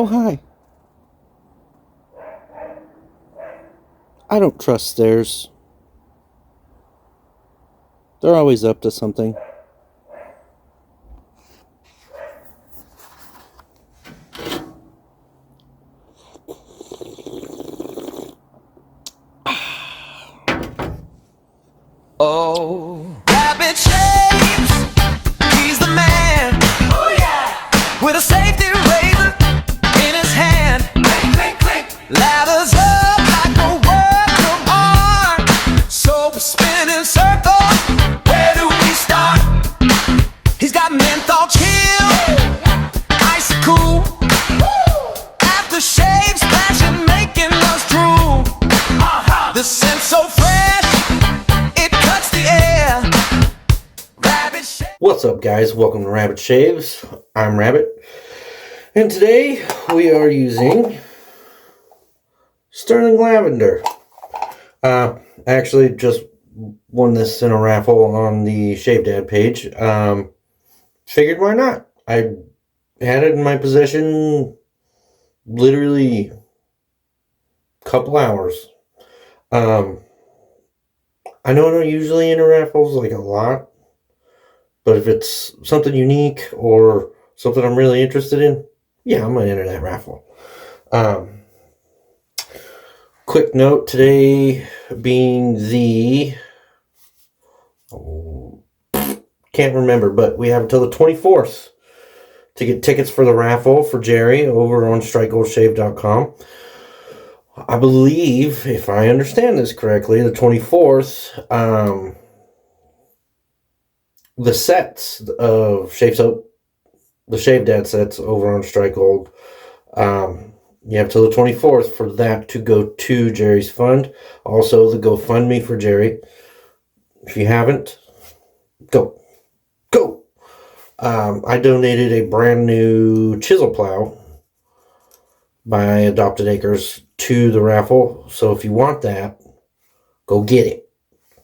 Oh, hi. I don't trust stairs. They're always up to something. Oh, rabbit shaves, he's the man. Oh yeah, with a safety razor in his hand. Clink, clink, clink. Lathers up like a work of art. So we spin in circles. Where do we start? He's got menthol chill, icy cool. Aftershave splashing, making us drool. The scent's so fresh. What's up, guys? Welcome to Rabbit Shaves. I'm Rabbit, and today we are using Stirling Lavender. I actually just won this in a raffle on the Shave Dad page. Figured why not? I had it in my possession literally a couple hours. I know I'm not usually into raffles like a lot. But if it's something unique or something I'm really interested in, yeah, I'm going to enter that raffle. Quick note, today being the... can't remember, but we have until the 24th to get tickets for the raffle for Jerry over on strikegoldshave.com. I believe, if I understand this correctly, the 24th... the sets of Shave Soap, the Shave Dad sets over on Strike Gold, you have till the 24th for that to go to Jerry's fund. Also, the GoFundMe for Jerry. If you haven't, go. I donated a brand new chisel plow by Adopted Acres to the raffle. So if you want that, go get it.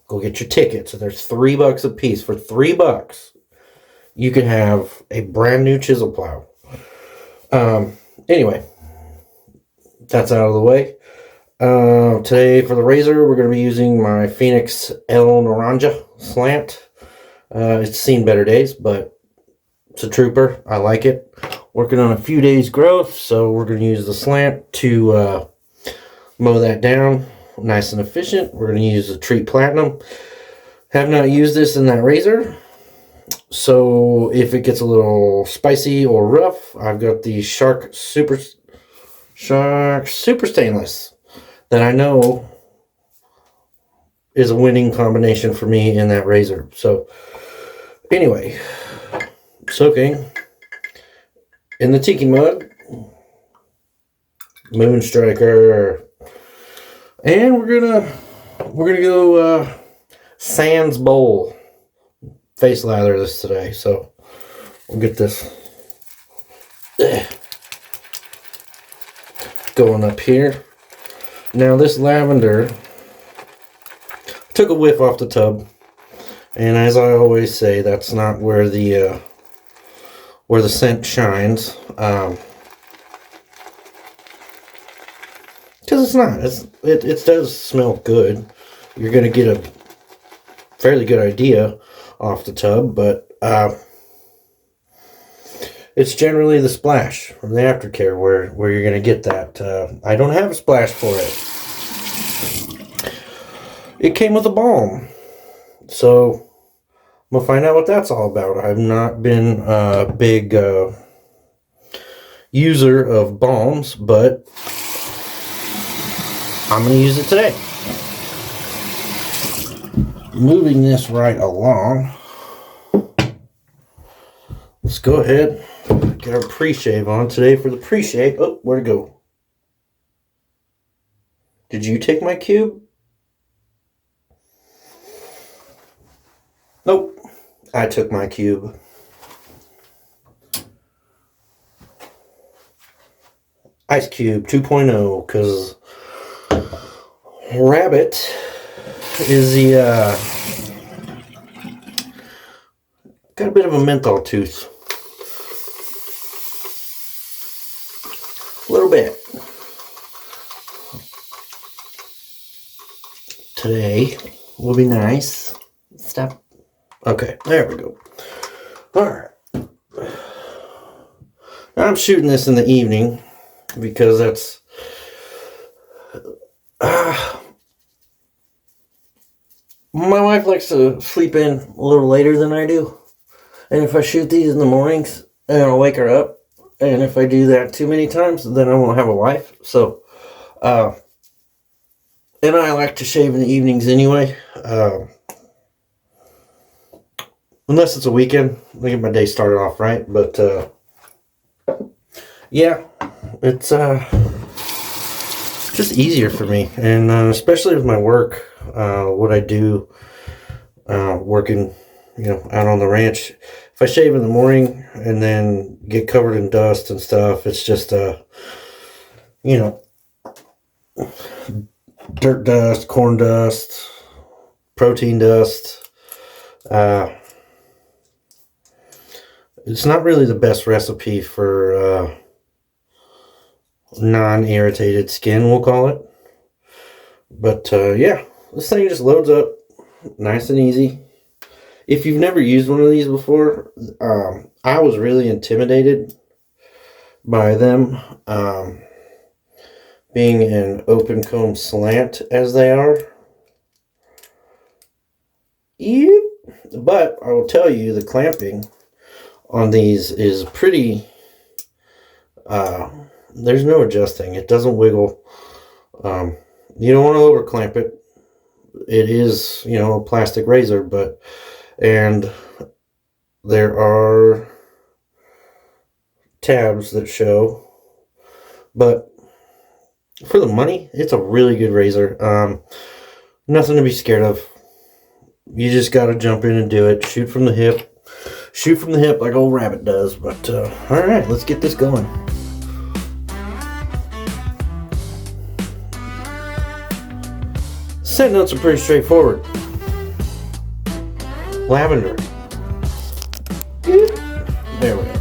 Go get your tickets. There's $3 a piece. For $3, you can have a brand new chisel plow. Anyway, that's out of the way. Today for the razor, we're going to be using my Phoenix El Naranja slant. It's seen better days, but it's a trooper. I like it. Working on a few days growth, so we're going to use the slant to mow that down. Nice and efficient. We're going to use the Treat Platinum. Have not used this in that razor, so if it gets a little spicy or rough, I've got the Shark Super Stainless that I know is a winning combination for me in that razor. So anyway, soaking in the tiki mud, Moon Striker. And we're gonna go Sans Bowl face lather this today. So we'll get this going up here. Now this lavender, took a whiff off the tub, and as I always say, that's not where the scent shines. Because it's not. It does smell good. You're going to get a fairly good idea off the tub, but it's generally the splash from the aftercare where you're going to get that. I don't have a splash for it. It came with a balm. So I'm going to find out what that's all about. I've not been a big user of balms, but I'm going to use it today. Moving this right along. Let's go ahead and get our pre-shave on today for the pre-shave. Oh, where'd it go? Did you take my cube? Nope. I took my cube. Ice Cube 2.0, because Rabbit is the got a bit of a menthol tooth. a little bit. Today will be nice. Stop. Okay, there we go. Alright. I'm shooting this in the evening because that's my wife likes to sleep in a little later than I do. And if I shoot these in the mornings, then I'll wake her up. And if I do that too many times, then I won't have a wife. So, and I like to shave in the evenings anyway. Unless it's a weekend. I get my day started off right. But, yeah, it's just easier for me. And especially with my work, what I do working, out on the ranch. If I shave in the morning and then get covered in dust and stuff, it's just, dirt dust, corn dust, protein dust. It's not really the best recipe for non-irritated skin, we'll call it. But yeah, this thing just loads up nice and easy. If you've never used one of these before, I was really intimidated by them, being an open comb slant as they are. Yep. But I will tell you, the clamping on these is pretty, there's no adjusting. It doesn't wiggle. You don't want to over clamp it. It is, a plastic razor, and there are tabs that show, but for the money, it's a really good razor. Nothing to be scared of. You just got to jump in and do it. Shoot from the hip like old rabbit does. But all right, let's get this going. Scent notes are pretty straightforward. Lavender. There we go.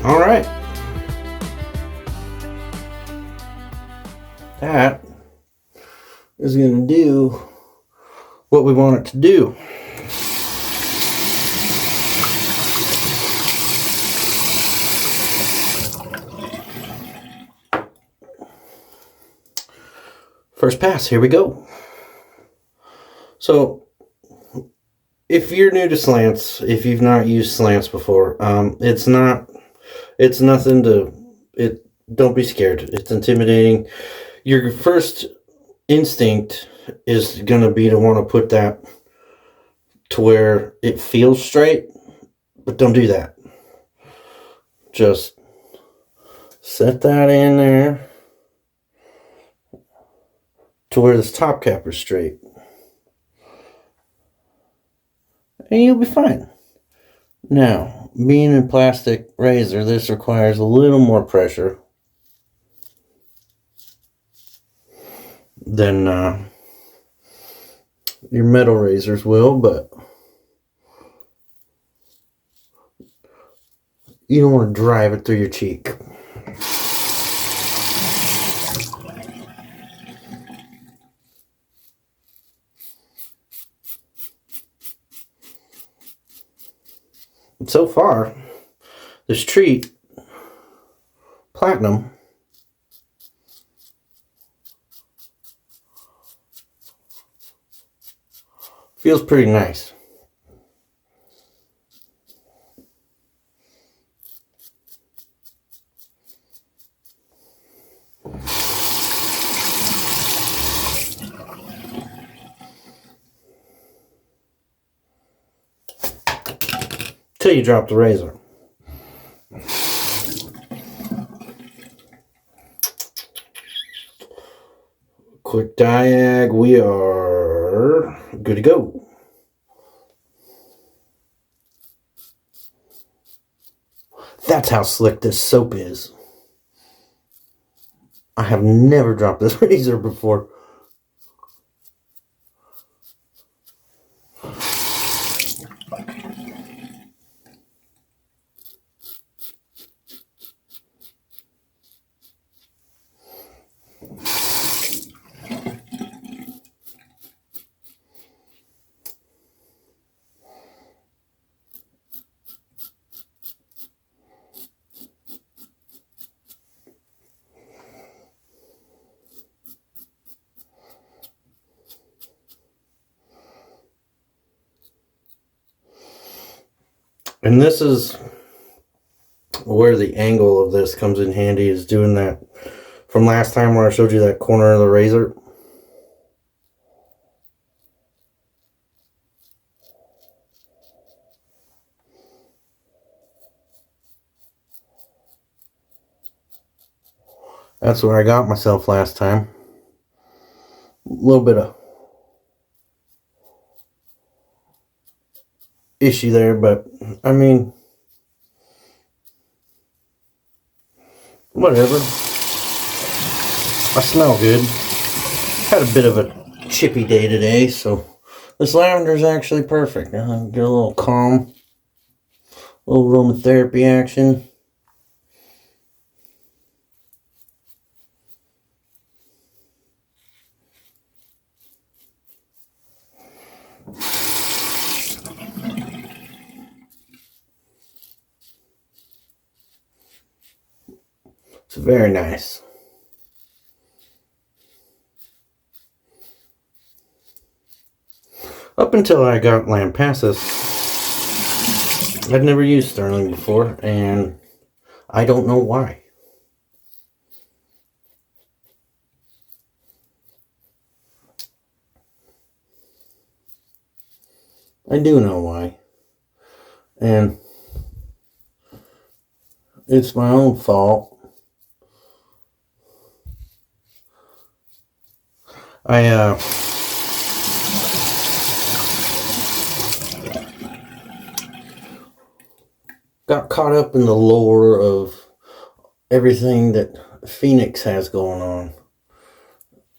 All right. That is going to do what we want it to do. First pass, here we go. So if you're new to slants, if you've not used slants before, it's nothing to, don't be scared. It's intimidating. Your first instinct is going to be to want to put that to where it feels straight, but don't do that. Just set that in there to where this top cap is straight, and you'll be fine. Now, being a plastic razor, this requires a little more pressure than your metal razors will, but you don't want to drive it through your cheek. And so far, this treat, Platinum, feels pretty nice. Till you drop the razor. Quick diag, we are good to go. That's how slick this soap is. I have never dropped this razor before. And this is where the angle of this comes in handy, is doing that from last time where I showed you that corner of the razor. That's where I got myself last time. A little bit of issue there, but I mean, whatever. I smell good. Had a bit of a chippy day today, so this lavender is actually perfect. Get a little calm, a little aromatherapy action. It's very nice. Up until I got Lampasas, I'd never used Stirling before, and I don't know why. I do know why. And it's my own fault. I got caught up in the lore of everything that Phoenix has going on.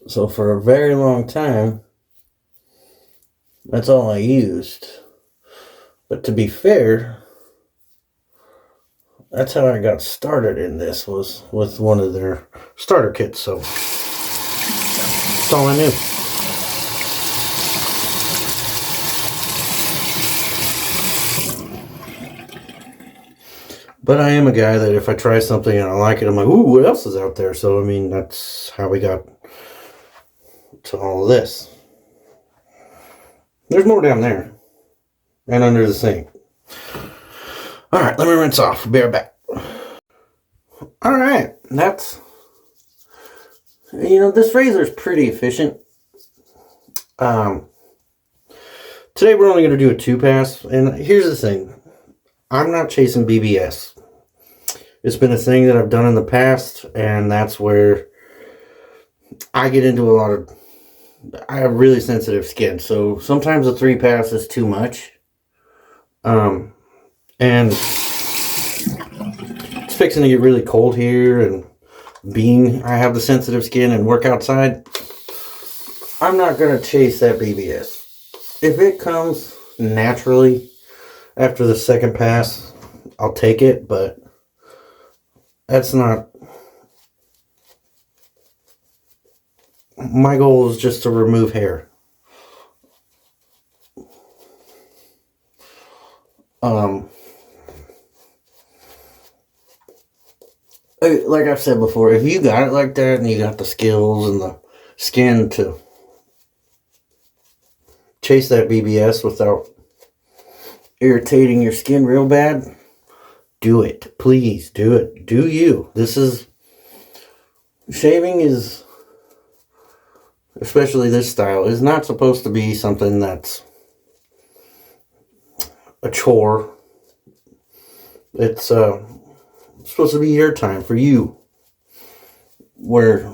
So for a very long time, that's all I used. But to be fair, that's how I got started in this, was with one of their starter kits. So that's all I knew. But I am a guy that if I try something and I like it, I'm like, ooh, what else is out there? So, I mean, that's how we got to all of this. There's more down there. and under the sink. Alright, let me rinse off. Be right back. Alright, that's... this razor is pretty efficient. Today we're only going to do a 2-pass, and here's the thing. I'm not chasing BBS. It's been a thing that I've done in the past, and that's where I get into a lot of... I have really sensitive skin, so sometimes a 3-pass is too much. And it's fixing to get really cold here, and being I have the sensitive skin and work outside, I'm not going to chase that BBS. If it comes naturally after the second pass, I'll take it, but that's not... My goal is just to remove hair. Like I've said before, if you got it like that and you got the skills and the skin to chase that BBS without irritating your skin real bad, do it. Please do it. Do you. Shaving is, especially this style, is not supposed to be something that's a chore. It's supposed to be your time for you, where,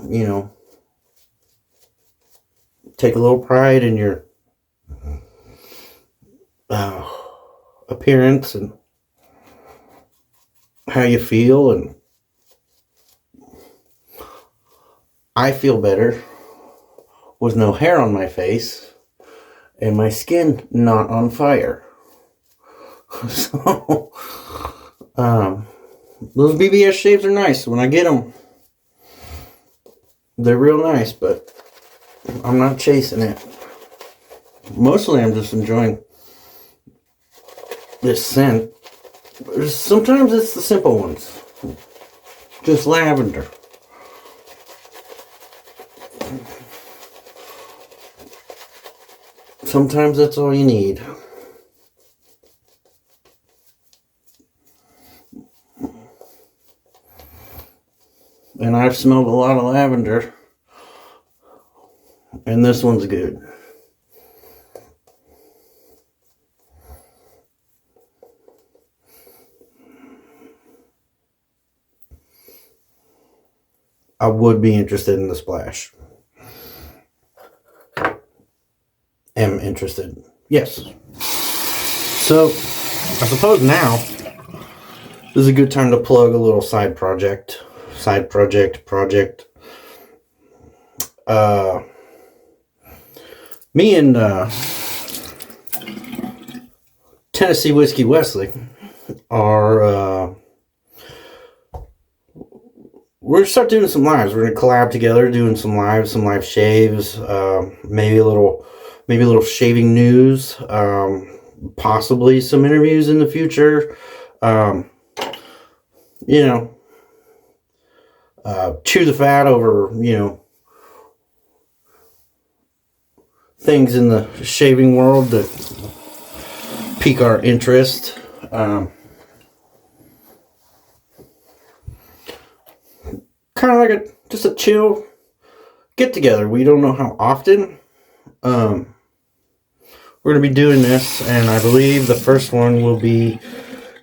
take a little pride in your appearance and how you feel. And I feel better with no hair on my face and my skin not on fire. So those BBS shaves are nice when I get them. They're real nice, but I'm not chasing it. Mostly I'm just enjoying this scent. Sometimes it's the simple ones. Just lavender. Sometimes that's all you need. And I've smelled a lot of lavender, and this one's good. I would be interested in the splash. Am interested. Yes. So, I suppose now is a good time to plug a little side project. Me and Tennessee Whiskey Wesley are we're gonna start doing some lives. We're gonna collab together, doing some live shaves, maybe a little shaving news, possibly some interviews in the future. Chew the fat over, things in the shaving world that pique our interest. Kind of like just a chill get together. We don't know how often. We're going to be doing this, and I believe the first one will be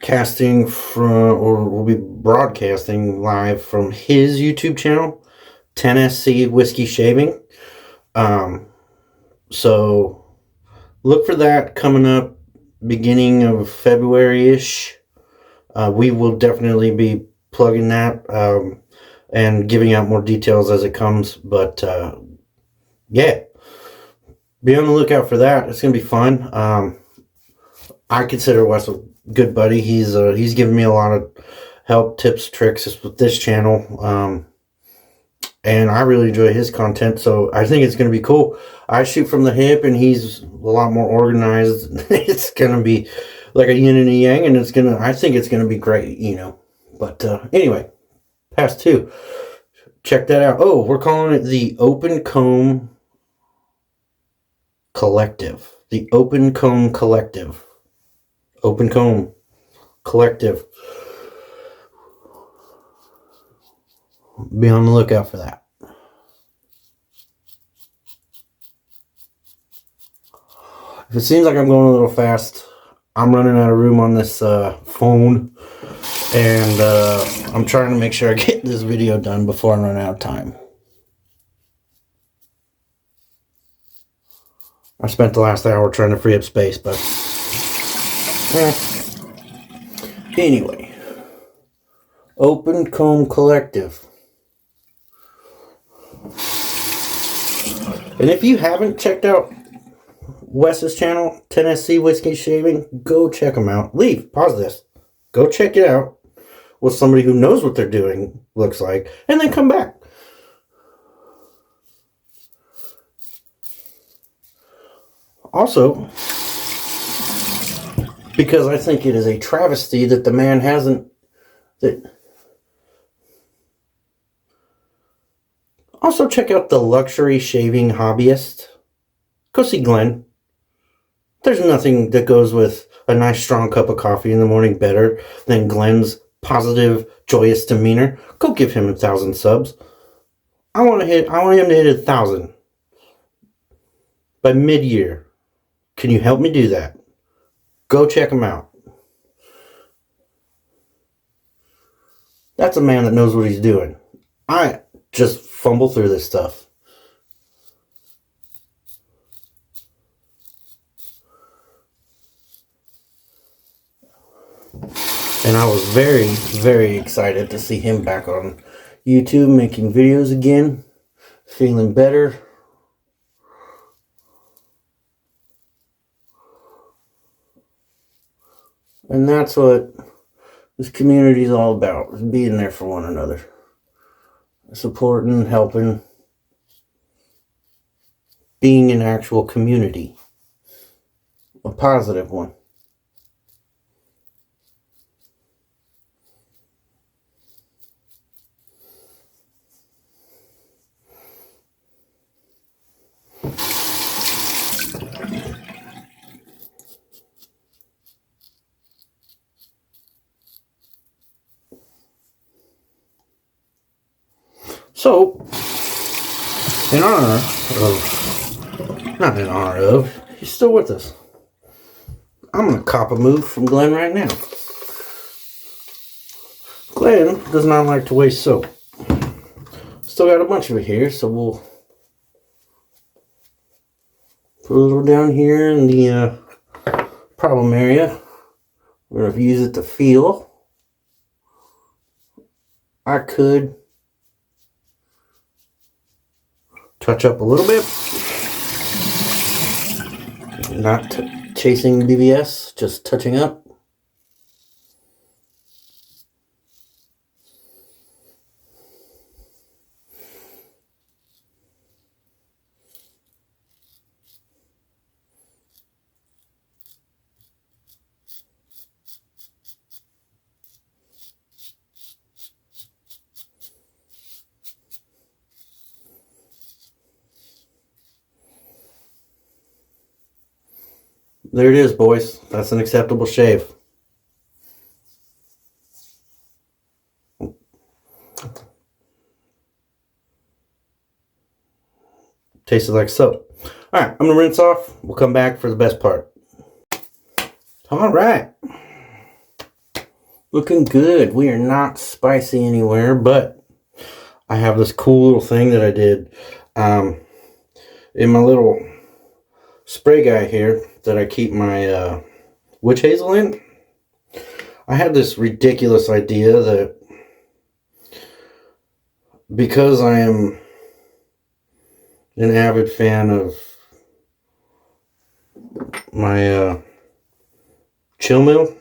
we'll be broadcasting live from his YouTube channel, Tennessee Whiskey Shaving. So look for that coming up beginning of February-ish. We will definitely be plugging that and giving out more details as it comes. But yeah, be on the lookout for that. It's going to be fun. I consider Wes a good buddy. He's given me a lot of help, tips, tricks with this channel. And I really enjoy his content, so I think it's going to be cool. I shoot from the hip, and he's a lot more organized. It's going to be like a yin and a yang, and I think it's going to be great, But anyway, pass 2. Check that out. Oh, we're calling it the Open Comb Collective. The Open Comb Collective. Open Comb Collective. Be on the lookout for that. If it seems like I'm going a little fast, I'm running out of room on this phone, and I'm trying to make sure I get this video done before I run out of time. I spent the last hour trying to free up space, but anyway, Open Comb Collective. And if you haven't checked out Wes's channel, Tennessee Whiskey Shaving, go check them out. Pause this. Go check it out with somebody who knows what they're doing looks like, and then come back. Also, because I think it is a travesty that the man hasn't... Also, check out the Luxury Shaving Hobbyist. Go see Glenn. There's nothing that goes with a nice strong cup of coffee in the morning better than Glenn's positive, joyous demeanor. Go give him 1,000 subs. I want him to hit 1,000 by mid-year. Can you help me do that? Go check him out. That's a man that knows what he's doing. I just fumble through this stuff. And I was very, very excited to see him back on YouTube making videos again. Feeling better. And that's what this community is all about, is being there for one another. Supporting, helping, being an actual community. A positive one. So, he's still with us. I'm going to cop a move from Glenn right now. Glenn does not like to waste soap. Still got a bunch of it here, so we'll put a little down here in the problem area. We're going to use it to feel. I could touch up a little bit. Not chasing BBS, just touching up. There it is, boys. That's an acceptable shave. Tasted like soap. Alright, I'm going to rinse off. We'll come back for the best part. Alright. Looking good. We are not spicy anywhere, but I have this cool little thing that I did in my little spray guy here that I keep my witch hazel in. I had this ridiculous idea that because I am an avid fan of my chill mill,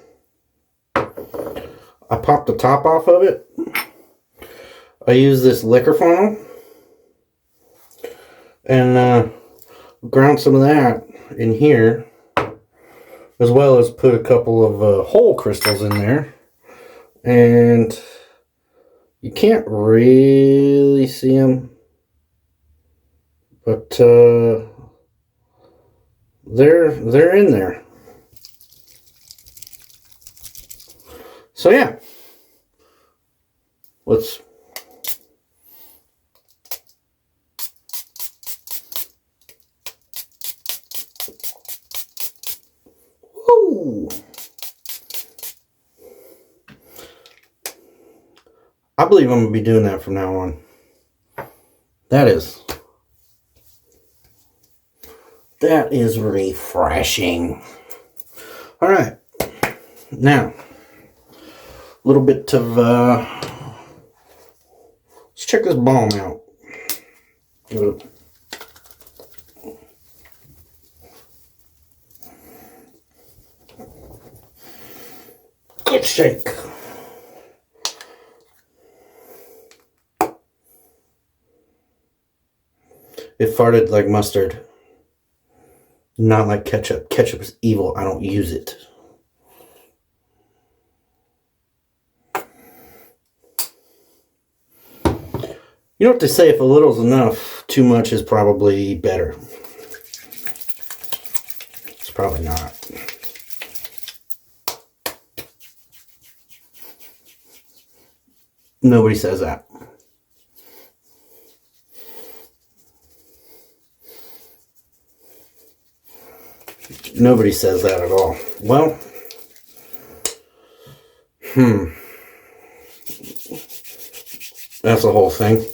I popped the top off of it. I use this liquor funnel and ground some of that in here, as well as put a couple of hole crystals in there. And you can't really see them, but they're in there. So yeah, let's woo. I believe I'm gonna be doing that from now on. That is refreshing. All right, now a little bit of let's check this balm out. Good shake. It farted like mustard. Not like ketchup. Ketchup is evil. I don't use it. You know what they say, if a little's enough, too much is probably better. It's probably not. Nobody says that. Nobody says that at all. Well, that's the whole thing.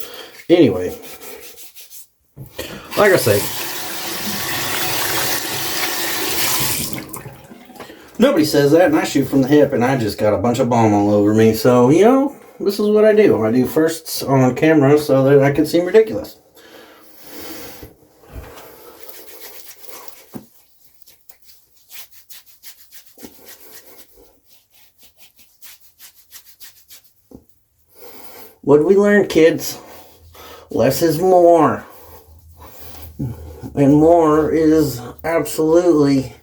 Anyway, like I say, nobody says that, and I shoot from the hip, and I just got a bunch of balm all over me. So, you know, this is what I do. I do firsts on camera so that I can seem ridiculous. What did we learn, kids? Less is more. And more is absolutely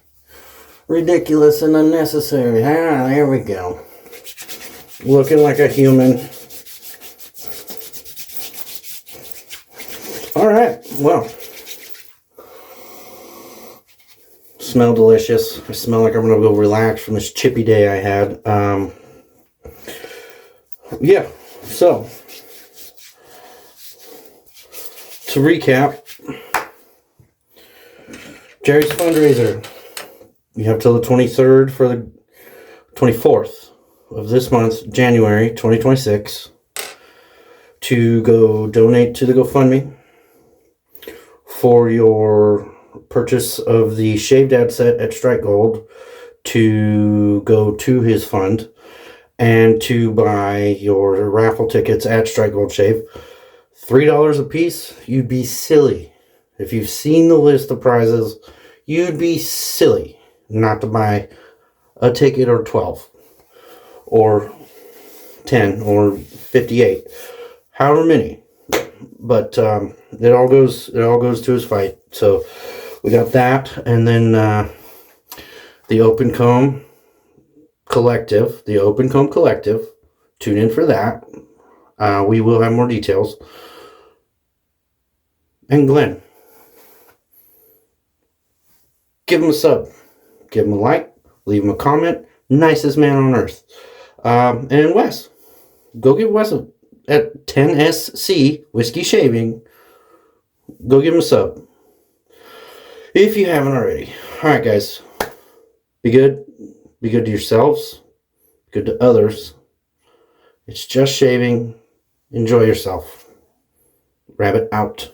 ridiculous and unnecessary. Ah, there we go. Looking like a human. Alright, well. Smell delicious. I smell like I'm going to go relax from this chippy day I had. Yeah. So, to recap, Jerry's fundraiser. You have till the 23rd for the 24th of this month, January 2026, to go donate to the GoFundMe for your purchase of the Shave Dad set at Strike Gold to go to his fund. And to buy your raffle tickets at Strike Gold Shave. $3 a piece. You'd be silly. If you've seen the list of prizes, you'd be silly not to buy a ticket or 12. Or 10 or 58. However many. But it all goes to his fight. So we got that. And then the Open Comb Collective, the Open Comb Collective. Tune in for that. We will have more details. And Glenn, give him a sub, give him a like, leave him a comment. Nicest man on earth. And Wes, go give Wes at 10SC Whiskey Shaving. Go give him a sub if you haven't already. All right, guys, be good. Be good to yourselves, good to others. It's just shaving. Enjoy yourself. Rabbit out.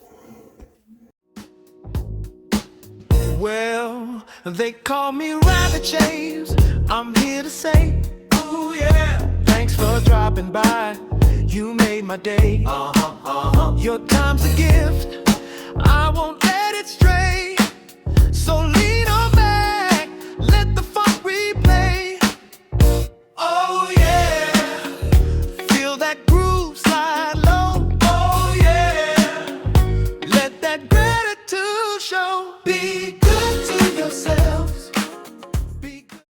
Well, they call me Rabbit Shaves. I'm here to say, ooh yeah, thanks for dropping by. You made my day. Your time's a gift. I won't let it stray. So